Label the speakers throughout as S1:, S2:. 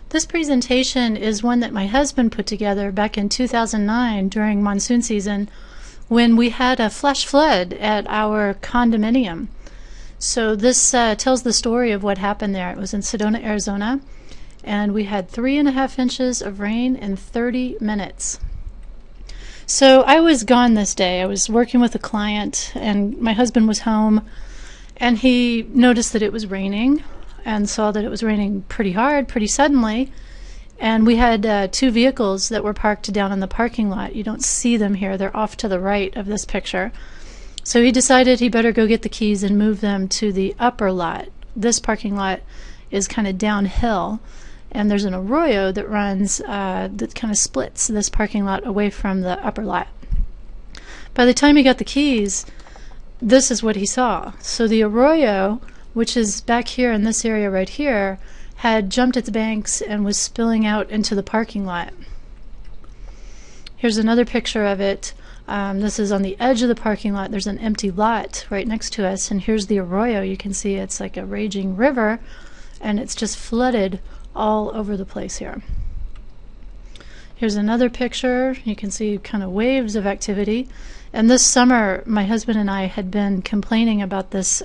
S1: This presentation is one that my husband put together back in 2009 during monsoon season when we had a flash flood at our condominium. So this tells the story of what happened there. It was in Sedona, Arizona, and we had 3.5 inches of rain in 30 minutes. So I was gone this day. I was working with a client, and my husband was home, and he noticed that it was raining and saw that it was raining pretty hard, pretty suddenly. And we had 2 vehicles that were parked down in the parking lot. You don't see them here. They're off to the right of this picture. So he decided he better go get the keys and move them to the upper lot. This parking lot is kind of downhill, and there's an arroyo that runs that kind of splits this parking lot away from the upper lot. By the time he got the keys, this is what he saw. So the arroyo, which is back here in this area right here, had jumped its banks and was spilling out into the parking lot. Here's another picture of it. This is on the edge of the parking lot. There's an empty lot right next to us, and here's the arroyo. You can see it's like a raging river, and it's just flooded all over the place here. Here's another picture. You can see kind of waves of activity. And this summer, my husband and I had been complaining about this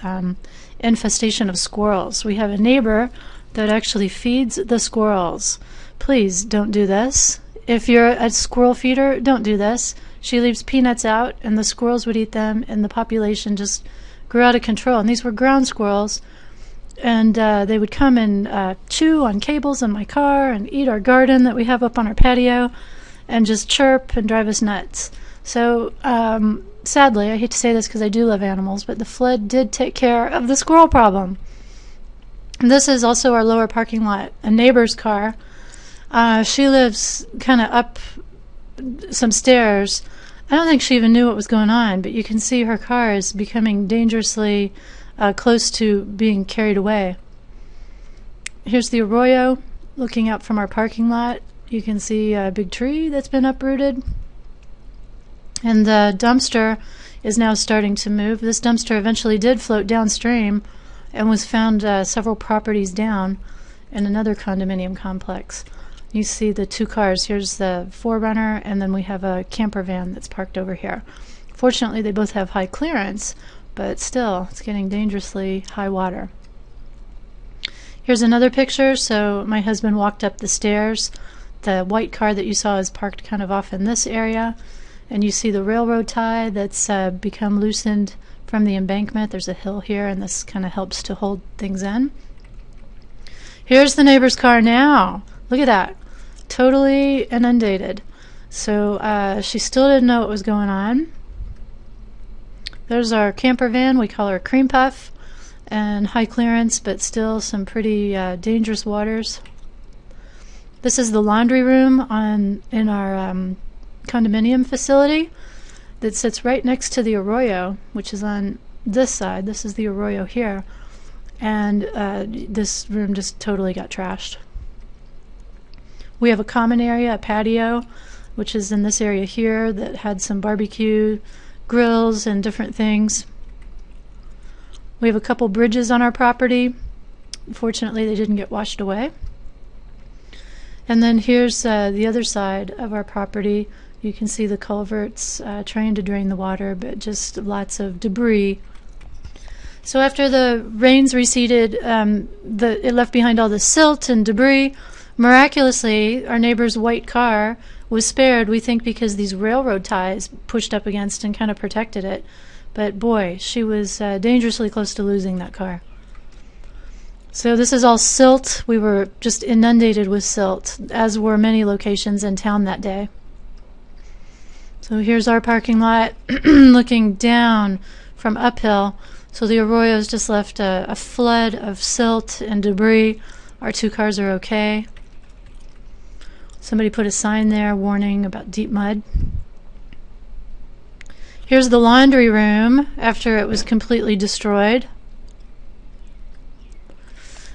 S1: infestation of squirrels. We have a neighbor that actually feeds the squirrels. Please don't do this. If you're a squirrel feeder, don't do this. She leaves peanuts out, and the squirrels would eat them, and the population just grew out of control. And these were ground squirrels, and they would come and chew on cables in my car and eat our garden that we have up on our patio and just chirp and drive us nuts. So sadly, I hate to say this because I do love animals, but the flood did take care of the squirrel problem. And this is also our lower parking lot, a neighbor's car. She lives kind of up some stairs. I don't think she even knew what was going on, but you can see her car is becoming dangerously close to being carried away. Here's the arroyo looking out from our parking lot. You can see a big tree that's been uprooted. And the dumpster is now starting to move. This dumpster eventually did float downstream and was found several properties down in another condominium complex. You see the 2 cars. Here's the 4Runner, and then we have a camper van that's parked over here. Fortunately, they both have high clearance, but still, it's getting dangerously high water. Here's another picture. So my husband walked up the stairs. The white car that you saw is parked kind of off in this area. And you see the railroad tie that's become loosened from the embankment. There's a hill here, and this kind of helps to hold things in. Here's the neighbor's car now. Look at that. Totally inundated. So she still didn't know what was going on. There's our camper van. We call her Cream Puff, and high clearance, but still some pretty dangerous waters. This is the laundry room in our condominium facility that sits right next to the arroyo, which is on this side. This is the arroyo here, and this room just totally got trashed. We have a common area, a patio, which is in this area here, that had some barbecue grills and different things. We have a couple bridges on our property. Fortunately, they didn't get washed away. And then here's the other side of our property. You can see the culverts trying to drain the water, but just lots of debris. So after the rains receded, it left behind all the silt and debris. Miraculously, our neighbor's white car was spared, we think, because these railroad ties pushed up against and kind of protected it. But boy, she was dangerously close to losing that car. So this is all silt. We were just inundated with silt, as were many locations in town that day. So here's our parking lot looking down from uphill. So the arroyo's just left a flood of silt and debris. Our 2 cars are okay. Somebody put a sign there warning about deep mud. Here's the laundry room after it was completely destroyed.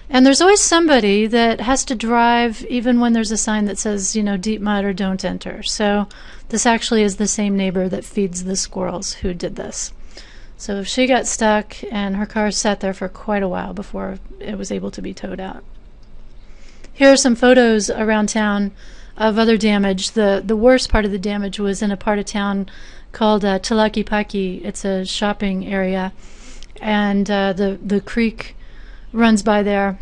S1: And there's always somebody that has to drive even when there's a sign that says, you know, deep mud or don't enter. So this actually is the same neighbor that feeds the squirrels who did this. So she got stuck, and her car sat there for quite a while before it was able to be towed out. Here are some photos around town of other damage. The worst part of the damage was in a part of town called Tlaquepaque. It's a shopping area, and the creek runs by there.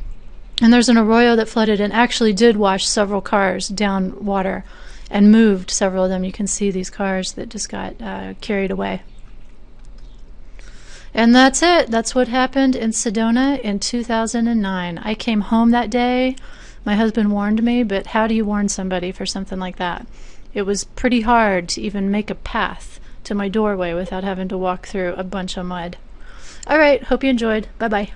S1: And there's an arroyo that flooded and actually did wash several cars down water and moved several of them. You can see these cars that just got carried away. And that's it. That's what happened in Sedona in 2009. I came home that day. My husband warned me, but how do you warn somebody for something like that? It was pretty hard to even make a path to my doorway without having to walk through a bunch of mud. All right, hope you enjoyed. Bye-bye.